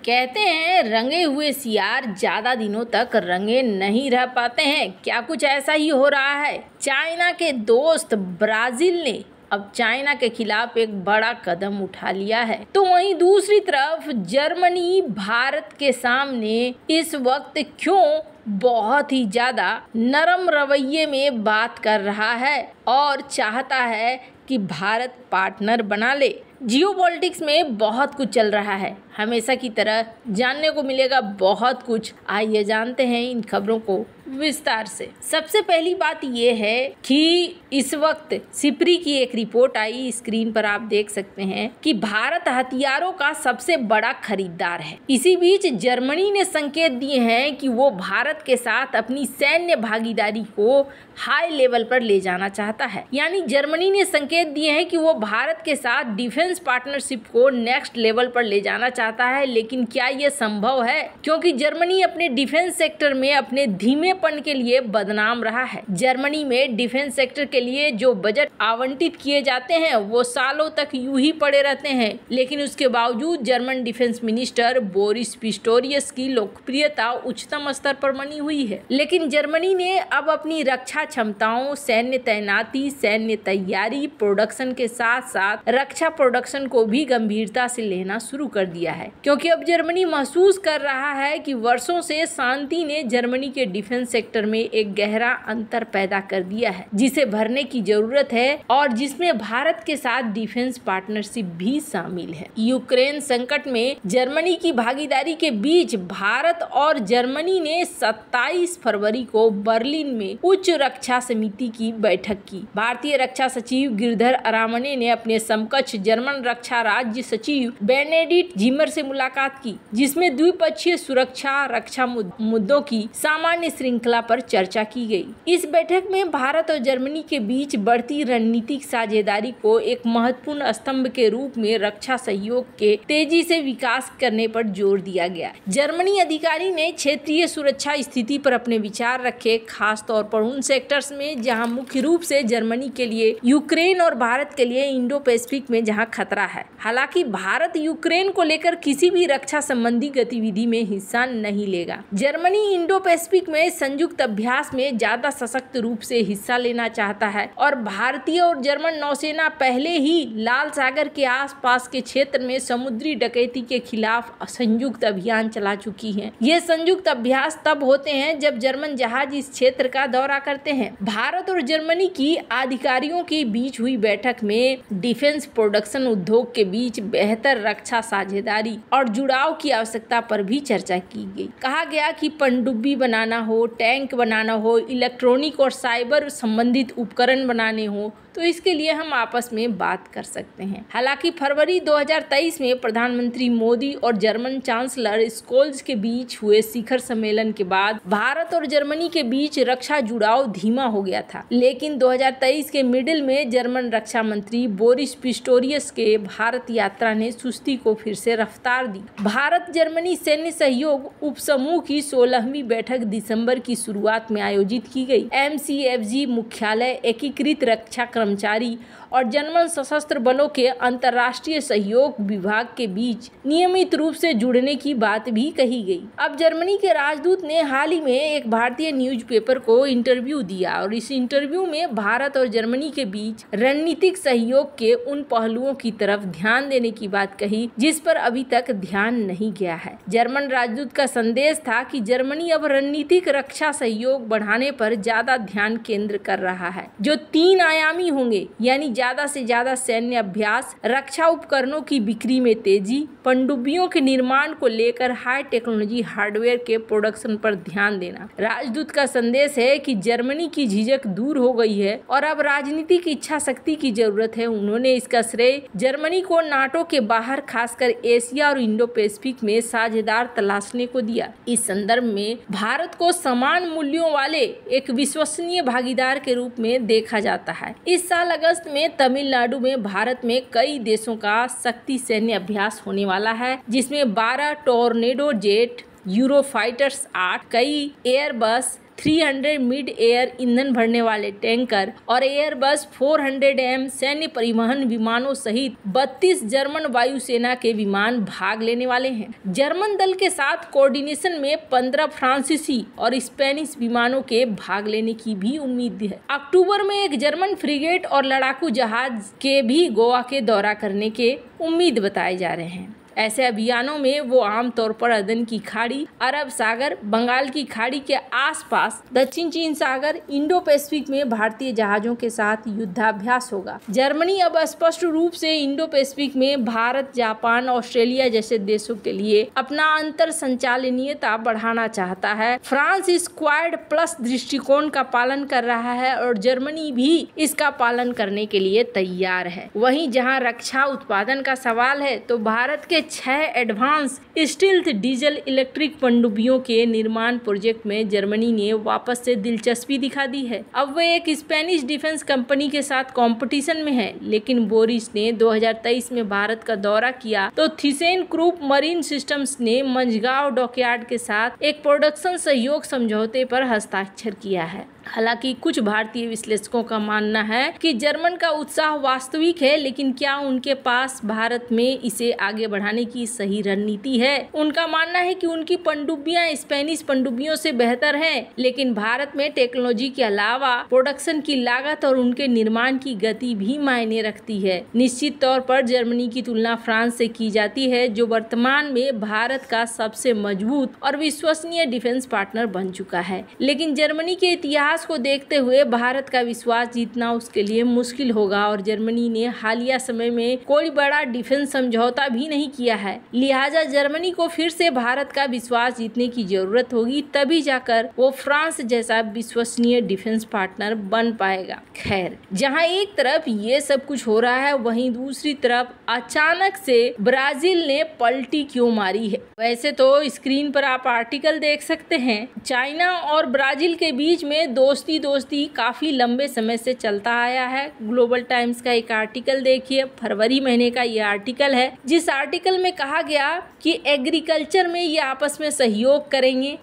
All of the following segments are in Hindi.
कहते हैं रंगे हुए सियार ज्यादा दिनों तक रंगे नहीं रह पाते हैं। क्या कुछ ऐसा ही हो रहा है? चाइना के दोस्त ब्राजील ने अब चाइना के खिलाफ एक बड़ा कदम उठा लिया है, तो वहीं दूसरी तरफ जर्मनी भारत के सामने इस वक्त क्यों बहुत ही ज्यादा नरम रवैये में बात कर रहा है और चाहता है कि भारत पार्टनर बना ले। जियोपॉलिटिक्स में बहुत कुछ चल रहा है, हमेशा की तरह जानने को मिलेगा बहुत कुछ। आइए जानते हैं इन खबरों को विस्तार से। सबसे पहली बात ये है कि इस वक्त सिप्री की एक रिपोर्ट आई, स्क्रीन पर आप देख सकते हैं कि भारत हथियारों का सबसे बड़ा खरीदार है। इसी बीच जर्मनी ने संकेत दिए हैं कि वो भारत के साथ अपनी सैन्य भागीदारी को हाई लेवल पर ले जाना चाहता है। यानी जर्मनी ने संकेत दिए हैं कि वो भारत के साथ डिफेंस पार्टनरशिप को नेक्स्ट लेवल पर ले जाना चाहता है। लेकिन क्या ये संभव है? क्योंकि जर्मनी अपने डिफेंस सेक्टर में अपने धीमेपन के लिए बदनाम रहा है। जर्मनी में डिफेंस सेक्टर के लिए जो बजट आवंटित किए जाते हैं वो सालों तक यूं ही पड़े रहते हैं। लेकिन उसके बावजूद German defence minister Boris Pistorius की लोकप्रियता उच्चतम स्तर पर बनी हुई है। लेकिन जर्मनी ने अब अपनी रक्षा क्षमताओं, सैन्य तैनाती, सैन्य तैयारी, प्रोडक्शन के साथ साथ रक्षा प्रोडक्शन को भी गंभीरता से लेना शुरू कर दिया है। क्योंकि अब जर्मनी महसूस कर रहा है कि वर्षों से शांति ने जर्मनी के डिफेंस सेक्टर में एक गहरा अंतर पैदा कर दिया है, जिसे भरने की जरूरत है और जिसमें भारत के साथ डिफेंस पार्टनरशिप भी शामिल है। यूक्रेन संकट में जर्मनी की भागीदारी के बीच भारत और जर्मनी ने 27 फरवरी को बर्लिन में उच्च रक्षा समिति की बैठक की। भारतीय रक्षा सचिव गिरधर अरामने ने अपने समकक्ष जर्मन रक्षा राज्य सचिव बेनेडिक्ट जिमर से मुलाकात की, जिसमें द्विपक्षीय सुरक्षा रक्षा मुद्दों की सामान्य श्रृंखला पर चर्चा की गई। इस बैठक में भारत और जर्मनी के बीच बढ़ती रणनीतिक साझेदारी को एक महत्वपूर्ण स्तंभ के रूप में रक्षा सहयोग के तेजी से विकास करने पर जोर दिया गया। जर्मनी अधिकारी ने क्षेत्रीय सुरक्षा स्थिति पर अपने विचार रखे, खास तौर पर उन सेक्टर्स में जहां मुख्य रूप से जर्मनी के लिए यूक्रेन और भारत के लिए इंडो पैसिफिक में जहां खतरा है। हालांकि भारत यूक्रेन को लेकर किसी भी रक्षा संबंधी गतिविधि में हिस्सा नहीं लेगा। जर्मनी इंडो पैसिफिक में संयुक्त अभ्यास में ज्यादा सशक्त रूप से हिस्सा लेना चाहता है और भारतीय और जर्मन नौसेना पहले ही लाल सागर के आसपास के क्षेत्र में समुद्री डकैती के खिलाफ संयुक्त अभियान चला चुकी है। ये संयुक्त अभ्यास तब होते हैं जब जर्मन जहाज इस क्षेत्र का दौरा करते हैं। भारत और जर्मनी की अधिकारियों के बीच हुई बैठक में डिफेंस प्रोडक्शन उद्योग के बीच बेहतर रक्षा साझेदारी और जुड़ाव की आवश्यकता पर भी चर्चा की गई। कहा गया कि पनडुब्बी बनाना हो, टैंक बनाना हो, इलेक्ट्रॉनिक और साइबर संबंधित उपकरण बनाने हो, तो इसके लिए हम आपस में बात कर सकते हैं। हालांकि फरवरी 2023 में प्रधानमंत्री मोदी और जर्मन चांसलर स्कोल्ज के बीच हुए शिखर सम्मेलन के बाद भारत और जर्मनी के बीच रक्षा जुड़ाव धीमा हो गया था। लेकिन 2023 के मिडिल में जर्मन रक्षा मंत्री बोरिस पिस्टोरियस के भारत यात्रा ने सुस्ती को फिर से रफ्तार दी। भारत जर्मनी सैन्य सहयोग उपसमूह की 16वीं बैठक दिसंबर की शुरुआत में आयोजित की गई। MCFG मुख्यालय एकीकृत रक्षा कर्मचारी और जर्मन सशस्त्र बलों के अंतर्राष्ट्रीय सहयोग विभाग के बीच नियमित रूप से जुड़ने की बात भी कही गई। अब जर्मनी के राजदूत ने हाल ही में एक भारतीय न्यूज़पेपर को इंटरव्यू दिया और इस इंटरव्यू में भारत और जर्मनी के बीच रणनीतिक सहयोग के उन पहलुओं की तरफ ध्यान देने की बात कही जिस पर अभी तक ध्यान नहीं गया है। जर्मन राजदूत का संदेश था कि जर्मनी अब रणनीतिक रक्षा सहयोग बढ़ाने पर ज्यादा ध्यान केंद्र कर रहा है, जो 3 आयामी होंगे, यानी ज्यादा से ज्यादा सैन्य अभ्यास, रक्षा उपकरणों की बिक्री में तेजी, पनडुब्बियों के निर्माण को लेकर हाई टेक्नोलॉजी हार्डवेयर के प्रोडक्शन पर ध्यान देना। राजदूत का संदेश है कि जर्मनी की झिझक दूर हो गई है और अब राजनीतिक इच्छा शक्ति की जरूरत है। उन्होंने इसका श्रेय जर्मनी को नाटो के बाहर, खासकर एशिया और इंडो पैसिफिक में साझेदार तलाशने को दिया। इस संदर्भ में भारत को समान मूल्यों वाले एक विश्वसनीय भागीदार के रूप में देखा जाता है। इस साल अगस्त में तमिलनाडु में भारत में कई देशों का शक्ति सैन्य अभ्यास होने वाला है, जिसमें 12 टोर्नेडो जेट, यूरोफाइटर्स 8, कई एयरबस 300 मिड एयर ईंधन भरने वाले टैंकर और एयरबस 400M सैन्य परिवहन विमानों सहित 32 जर्मन वायुसेना के विमान भाग लेने वाले हैं। जर्मन दल के साथ कोऑर्डिनेशन में 15 फ्रांसीसी और स्पेनिश विमानों के भाग लेने की भी उम्मीद है। अक्टूबर में एक जर्मन फ्रिगेट और लड़ाकू जहाज के भी गोवा के दौरा करने के उम्मीद बताए जा रहे हैं। ऐसे अभियानों में वो आमतौर पर अदन की खाड़ी, अरब सागर, बंगाल की खाड़ी के आसपास, दक्षिण चीन सागर, इंडो पैसिफिक में भारतीय जहाजों के साथ युद्धाभ्यास होगा। जर्मनी अब स्पष्ट रूप से इंडो पैसिफिक में भारत, जापान, ऑस्ट्रेलिया जैसे देशों के लिए अपना अंतर संचालनीयता बढ़ाना चाहता है। फ्रांस इस क्वाड प्लस दृष्टिकोण का पालन कर रहा है और जर्मनी भी इसका पालन करने के लिए तैयार है। वहीं जहां रक्षा उत्पादन का सवाल है तो भारत के 6 एडवांस स्टील्थ डीजल इलेक्ट्रिक पनडुब्बियों के निर्माण प्रोजेक्ट में जर्मनी ने वापस से दिलचस्पी दिखा दी है। अब वे एक स्पेनिश डिफेंस कंपनी के साथ कंपटीशन में है, लेकिन बोरिस ने 2023 में भारत का दौरा किया तो थिसेन ग्रुप मरीन सिस्टम्स ने मंझगांव डॉकयार्ड के साथ एक प्रोडक्शन सहयोग समझौते पर हस्ताक्षर किया है। हालांकि कुछ भारतीय विश्लेषकों का मानना है कि जर्मन का उत्साह वास्तविक है, लेकिन क्या उनके पास भारत में इसे आगे बढ़ाने की सही रणनीति है? उनका मानना है कि उनकी पनडुब्बियां स्पेनिश पनडुब्बियों से बेहतर हैं, लेकिन भारत में टेक्नोलॉजी के अलावा प्रोडक्शन की लागत और उनके निर्माण की गति भी मायने रखती है। निश्चित तौर पर जर्मनी की तुलना फ्रांस से की जाती है, जो वर्तमान में भारत का सबसे मजबूत और विश्वसनीय डिफेंस पार्टनर बन चुका है। लेकिन जर्मनी के इतिहास को देखते हुए भारत का विश्वास जीतना उसके लिए मुश्किल होगा और जर्मनी ने हालिया समय में कोई बड़ा डिफेंस समझौता भी नहीं किया है। लिहाजा जर्मनी को फिर से भारत का विश्वास जीतने की जरूरत होगी, तभी जाकर वो फ्रांस जैसा विश्वसनीय डिफेंस पार्टनर बन पाएगा। खैर, जहां एक तरफ ये सब कुछ हो रहा है, वहीं दूसरी तरफ अचानक से ब्राजील ने पलटी क्यों मारी है? वैसे तो स्क्रीन पर आप आर्टिकल देख सकते हैं। चाइना और ब्राजील के बीच में दोस्ती काफी लंबे समय से चलता आया है। ग्लोबल टाइम्स का एक आर्टिकल देखिए, फरवरी महीने का ये आर्टिकल है, जिस आर्टिकल में कहा गया कि एग्रीकल्चर में ये आपस में सहयोग करेंगे।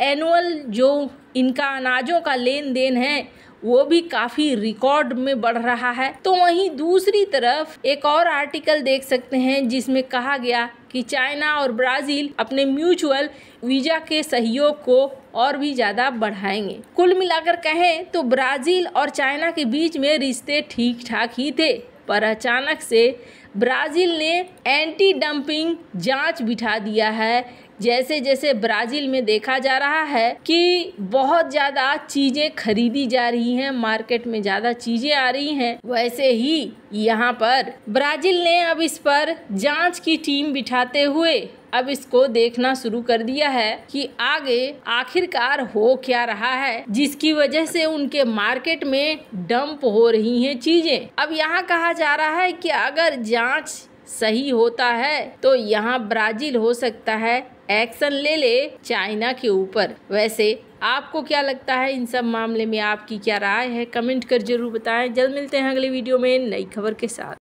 एनुअल जो इनका अनाजों का लेन देन है वो भी काफी रिकॉर्ड में बढ़ रहा है। तो वहीं दूसरी तरफ एक और आर्टिकल देख सकते हैं जिसमें कहा गया कि चाइना और ब्राजील अपने म्यूचुअल वीजा के सहयोग को और भी ज्यादा बढ़ाएंगे। कुल मिलाकर कहें तो ब्राजील और चाइना के बीच में रिश्ते ठीक ठाक ही थे, पर अचानक से ब्राजील ने एंटी डंपिंग जांच बिठा दिया है। जैसे जैसे ब्राजील में देखा जा रहा है कि बहुत ज़्यादा चीज़ें खरीदी जा रही हैं, मार्केट में ज़्यादा चीज़ें आ रही हैं, वैसे ही यहाँ पर ब्राजील ने अब इस पर जांच की टीम बिठाते हुए अब इसको देखना शुरू कर दिया है कि आगे आखिरकार हो क्या रहा है, जिसकी वजह से उनके मार्केट में डंप हो रही हैं चीज़ें। अब यहाँ कहा जा रहा है कि अगर जांच सही होता है तो यहाँ ब्राजील हो सकता है एक्शन ले चाइना के ऊपर। वैसे आपको क्या लगता है इन सब मामले में? आपकी क्या राय है? कमेंट कर जरूर बताएं। जल्द मिलते हैं अगले वीडियो में नई खबर के साथ।